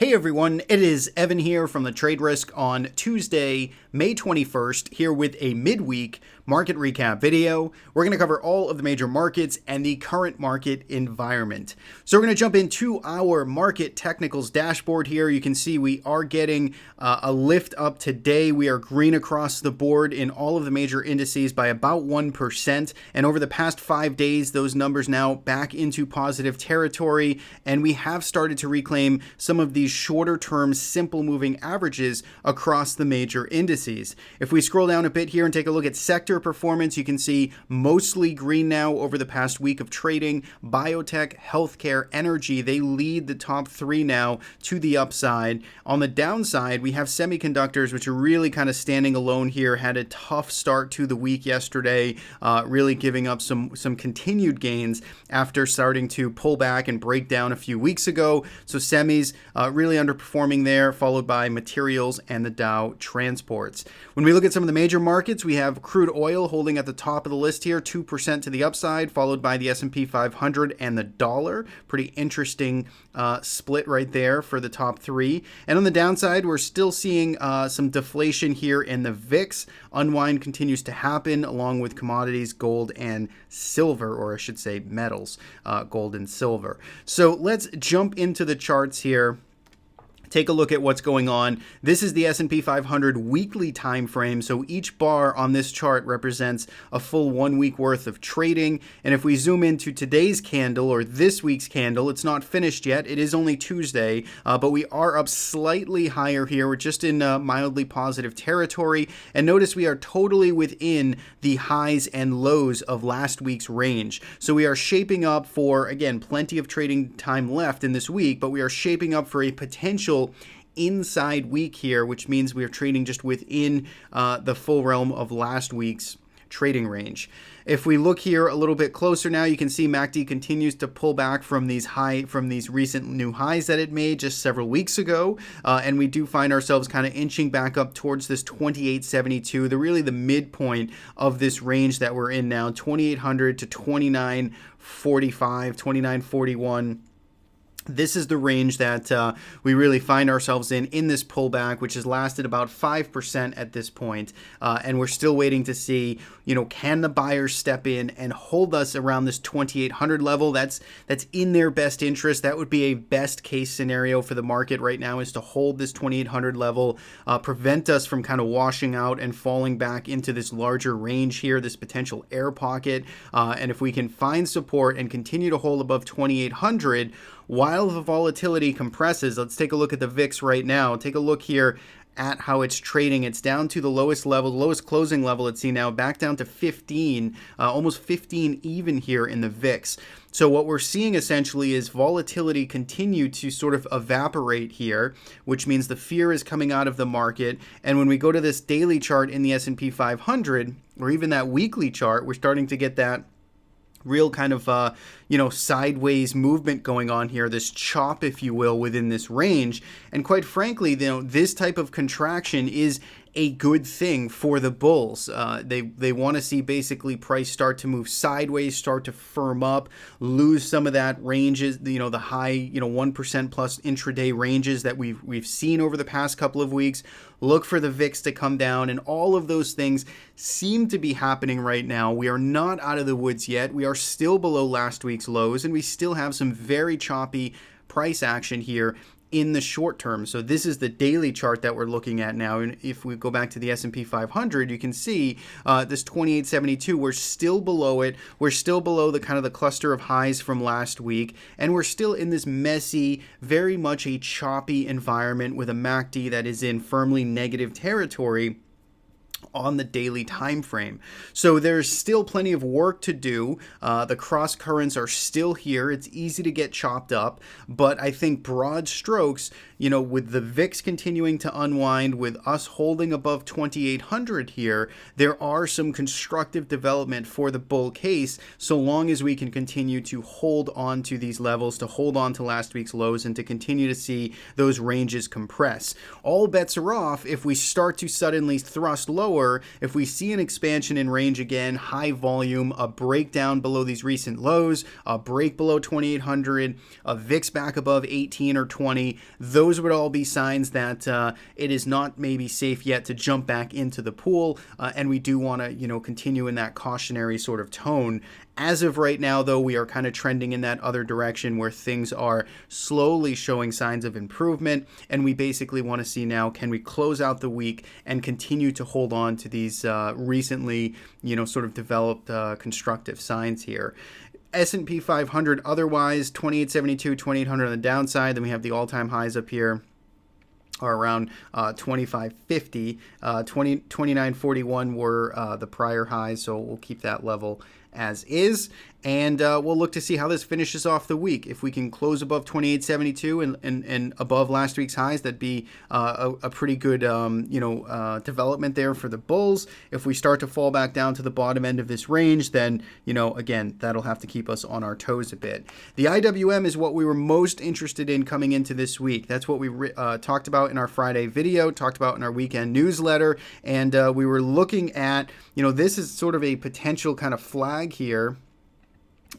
Hey everyone, it is Evan here from the Trade Risk on Tuesday, May 21st, here with a midweek market recap video. We're going to cover all of the major markets and the current market environment. So we're going to jump into our market technicals dashboard here. You can see we are getting a lift up today. We are green across the board in all of the major indices by about 1%. And over the past 5 days, those numbers now back into positive territory. And we have started to reclaim some of these shorter term simple moving averages across the major indices. If we scroll down a bit here and take a look at sector performance, you can see mostly green now over the past week of trading. Biotech, healthcare, energy, they lead the top three now to the upside. On the downside, we have semiconductors, which are really kind of standing alone here. Had a tough start to the week yesterday, really giving up some continued gains after starting to pull back and break down a few weeks ago. So semis really underperforming there, followed by materials and the Dow transports. When we look at some of the major markets, we have crude oil holding at the top of the list here, 2% to the upside, followed by the S&P 500 and the dollar. Pretty interesting split right there for the top three. And on the downside, we're still seeing some deflation here in the VIX. Unwind continues to happen along with commodities, gold and silver, or I should say metals, gold and silver. So let's jump into the charts here. Take a look at what's going on. This is the S&P 500 weekly time frame. So each bar on this chart represents a full 1 week worth of trading. And if we zoom into today's candle or this week's candle, it's not finished yet. It is only Tuesday, but we are up slightly higher here. We're just in mildly positive territory. And notice we are totally within the highs and lows of last week's range. So we are shaping up for, again, plenty of trading time left in this week, but we are shaping up for a potential inside week here, which means we are trading just within the full realm of last week's trading range. If we look here a little bit closer now, you can see MACD continues to pull back from these recent new highs that it made just several weeks ago, and we do find ourselves kind of inching back up towards this 2872, really the midpoint of this range that we're in now, 2800 to 2945, 2941. This is the range that we really find ourselves in this pullback, which has lasted about 5% at this point. And we're still waiting to see, can the buyers step in and hold us around this 2,800 level? That's in their best interest. That would be a best case scenario for the market right now, is to hold this 2,800 level, prevent us from kind of washing out and falling back into this larger range here, this potential air pocket. And if we can find support and continue to hold above 2,800, while the volatility compresses, let's take a look at the VIX right now. Take a look here at how it's trading. It's down to the lowest level, lowest closing level it's seen now, back down to 15, almost 15 even here in the VIX. So what we're seeing essentially is volatility continue to sort of evaporate here, which means the fear is coming out of the market. And when we go to this daily chart in the S&P 500, or even that weekly chart, we're starting to get that real kind of, sideways movement going on here, this chop, if you will, within this range. And quite frankly, this type of contraction is a good thing for the bulls. They want to see basically price start to move sideways, start to firm up, lose some of that ranges, the high, 1% plus intraday ranges that we've seen over the past couple of weeks. Look for the VIX to come down, and all of those things seem to be happening right now. We are not out of the woods yet. We are still below last week's lows, and we still have some very choppy price action here in the short term. So this is the daily chart that we're looking at now. And if we go back to the S&P 500, you can see this 2872, we're still below it. We're still below the kind of the cluster of highs from last week. And we're still in this messy, very much a choppy environment with a MACD that is in firmly negative territory on the daily time frame. So there's still plenty of work to do. The cross currents are still here. It's easy to get chopped up, but I think broad strokes, with the VIX continuing to unwind, with us holding above 2,800 here, there are some constructive development for the bull case, so long as we can continue to hold on to these levels, to hold on to last week's lows, and to continue to see those ranges compress. All bets are off if we start to suddenly thrust lower lower, if we see an expansion in range again, high volume, a breakdown below these recent lows, a break below 2800, a VIX back above 18 or 20, those would all be signs that it is not maybe safe yet to jump back into the pool, and we do want to, continue in that cautionary sort of tone. As of right now, though, we are kind of trending in that other direction where things are slowly showing signs of improvement, and we basically want to see now, can we close out the week and continue to hold on to these recently, sort of developed constructive signs here. S&P 500 otherwise, 2872, 2800 on the downside. Then we have the all-time highs up here are around 2550. 2941 were the prior highs, so we'll keep that level as is. And we'll look to see how this finishes off the week. If we can close above 2872 and above last week's highs, that'd be a pretty good development there for the bulls. If we start to fall back down to the bottom end of this range, then again, that'll have to keep us on our toes a bit. The IWM is what we were most interested in coming into this week. That's what we talked about in our Friday video, talked about in our weekend newsletter, and we were looking at this is sort of a potential kind of flag here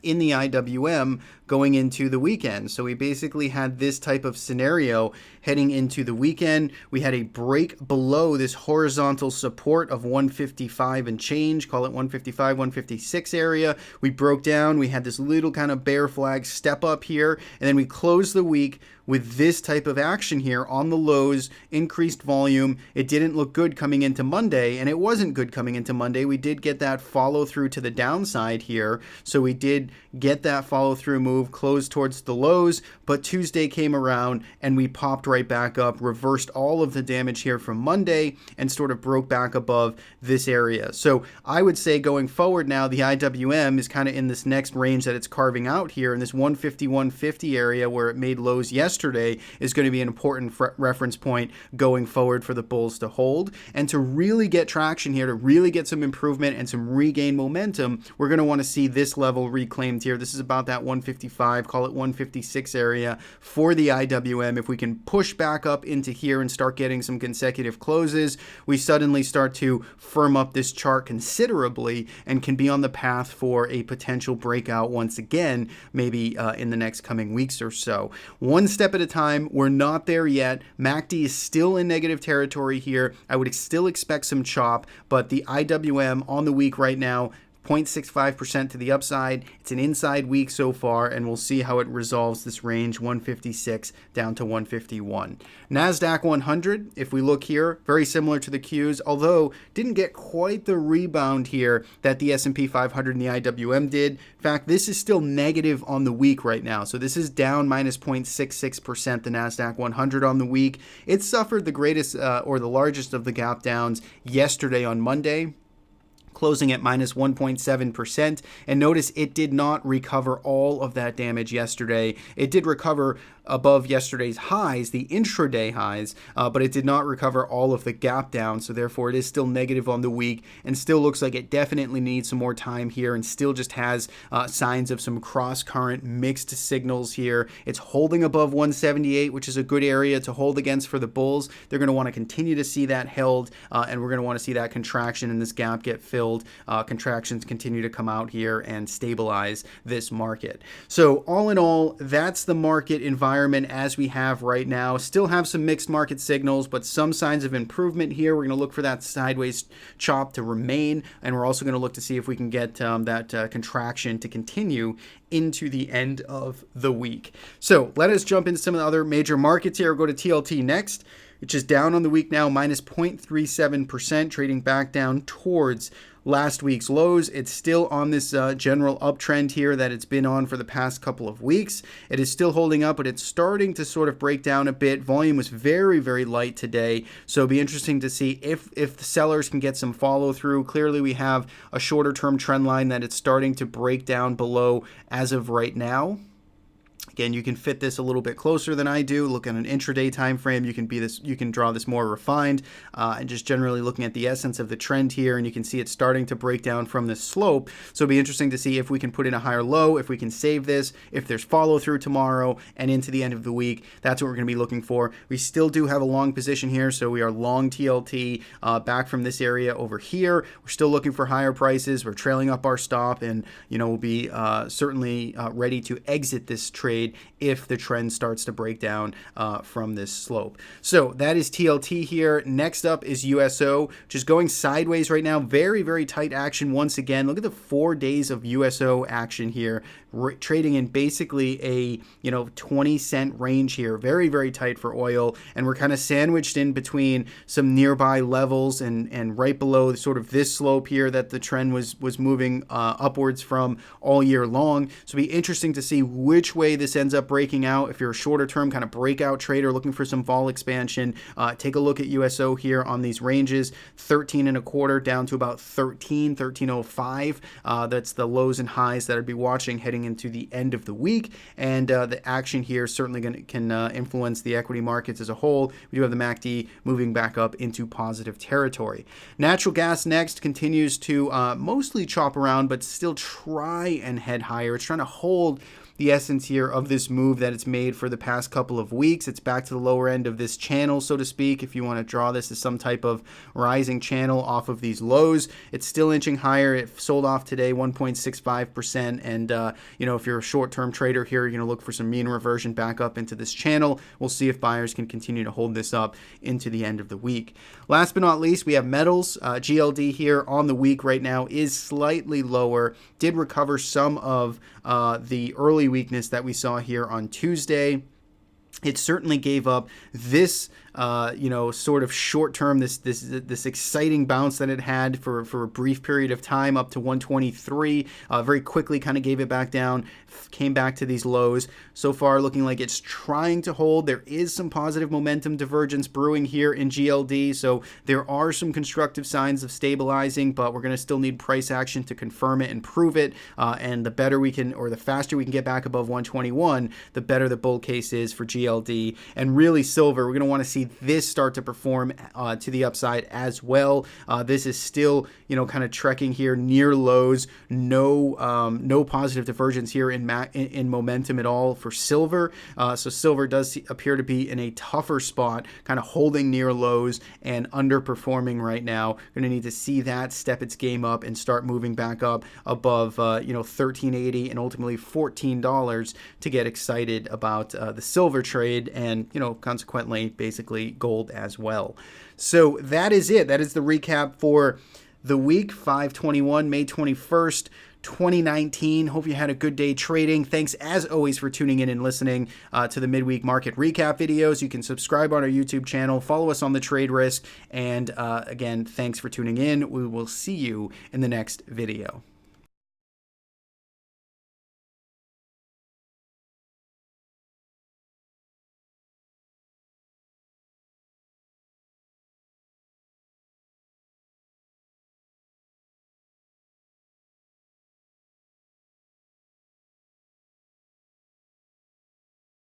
in the IWM going into the weekend. So we basically had this type of scenario heading into the weekend. We had a break below this horizontal support of 155 and change, call it 155, 156 area. We broke down, we had this little kind of bear flag step up here, and then we closed the week with this type of action here on the lows, increased volume. It didn't look good coming into Monday, and it wasn't good coming into Monday. We did get that follow through to the downside here. So we did get that follow through move, closed towards the lows, but Tuesday came around and we popped right back up, reversed all of the damage here from Monday, and sort of broke back above this area. So I would say going forward now, the IWM is kind of in this next range that it's carving out here in this 150, 150 area where it made lows yesterday is going to be an important reference point going forward for the bulls to hold. And to really get traction here, to really get some improvement and some regain momentum, we're going to want to see this level reclaimed here. This is about that 155, call it 156 area for the IWM. If we can push back up into here and start getting some consecutive closes, we suddenly start to firm up this chart considerably and can be on the path for a potential breakout once again, maybe in the next coming weeks or so. One step at a time. We're not there yet. MACD is still in negative territory here. I would still expect some chop, but the IWM on the week right now, 0.65% to the upside. It's an inside week so far, and we'll see how it resolves this range 156 down to 151. NASDAQ 100, if we look here, very similar to the Qs, although didn't get quite the rebound here that the S&P 500 and the IWM did. In fact, this is still negative on the week right now. So this is down minus 0.66%, the NASDAQ 100 on the week. It suffered the greatest or the largest of the gap downs yesterday on Monday, closing at minus 1.7%. And notice it did not recover all of that damage yesterday. It did recover above yesterday's highs, the intraday highs, but it did not recover all of the gap down. So therefore it is still negative on the week and still looks like it definitely needs some more time here and still just has signs of some cross current mixed signals here. It's holding above 178, which is a good area to hold against for the bulls. They're going to want to continue to see that held, and we're going to want to see that contraction in this gap get filled. Contractions continue to come out here and stabilize this market. So all in all, that's the market environment as we have right now. Still have some mixed market signals, but some signs of improvement here. We're going to look for that sideways chop to remain, and we're also going to look to see if we can get that contraction to continue into the end of the week. So let us jump into some of the other major markets here. We'll go to TLT next, which is down on the week now, minus 0.37%, trading back down towards last week's lows. It's still on this general uptrend here that it's been on for the past couple of weeks. It is still holding up, but it's starting to sort of break down a bit. Volume was very, very light today, so it'll be interesting to see if the sellers can get some follow through. Clearly, we have a shorter term trend line that it's starting to break down below as of right now. Again, you can fit this a little bit closer than I do. Look at an intraday time frame. You can draw this more refined, and just generally looking at the essence of the trend here, and you can see it starting to break down from this slope. So it'll be interesting to see if we can put in a higher low, if we can save this, if there's follow through tomorrow and into the end of the week. That's what we're going to be looking for. We still do have a long position here, so we are long TLT back from this area over here. We're still looking for higher prices. We're trailing up our stop, and we'll be certainly ready to exit this trade if the trend starts to break down from this slope. So that is TLT here. Next up is USO, just going sideways right now. Very, very tight action once again. Look at the 4 days of USO action here, trading in basically a 20-cent range here. Very, very tight for oil, and we're kind of sandwiched in between some nearby levels and right below sort of this slope here that the trend was moving upwards from all year long. So it'll be interesting to see which way this ends up breaking out. If you're a shorter term kind of breakout trader looking for some vol expansion, take a look at USO here on these ranges, 13.25 down to about 13.05. That's the lows and highs that I'd be watching heading into the end of the week, and the action here certainly can influence the equity markets as a whole. We do have the MACD moving back up into positive territory. Natural gas next continues to mostly chop around, but still try and head higher. It's trying to hold the essence here of this move that it's made for the past couple of weeks. It's back to the lower end of this channel, so to speak, if you want to draw this as some type of rising channel off of these lows. It's still inching higher. It sold off today 1.65%, and if you're a short-term trader here, you're going to look for some mean reversion back up into this channel. We'll see if buyers can continue to hold this up into the end of the week. Last but not least, we have metals. GLD here on the week right now is slightly lower. Did recover some of the early weakness that we saw here on Tuesday. It certainly gave up this sort of short term, this exciting bounce that it had for a brief period of time up to 123. Very quickly kind of gave it back down, came back to these lows. So far looking like it's trying to hold. There is some positive momentum divergence brewing here in GLD, so there are some constructive signs of stabilizing, but we're going to still need price action to confirm it and prove it. And the better we can, or the faster we can get back above 121, the better the bull case is for GLD. And really silver, we're going to want to see this start to perform to the upside as well. This is still, kind of trekking here near lows. No positive divergence here in momentum at all for silver. So silver does appear to be in a tougher spot, kind of holding near lows and underperforming right now. Going to need to see that step its game up and start moving back up above, $13.80 and ultimately $14 to get excited about the silver trade, and consequently basically gold as well. So that is it. That is the recap for the week, 5/21, May 21st, 2019. Hope you had a good day trading. Thanks as always for tuning in and listening to the midweek market recap videos. You can subscribe on our YouTube channel, follow us on the Trade Risk, and again, thanks for tuning in. We will see you in the next video.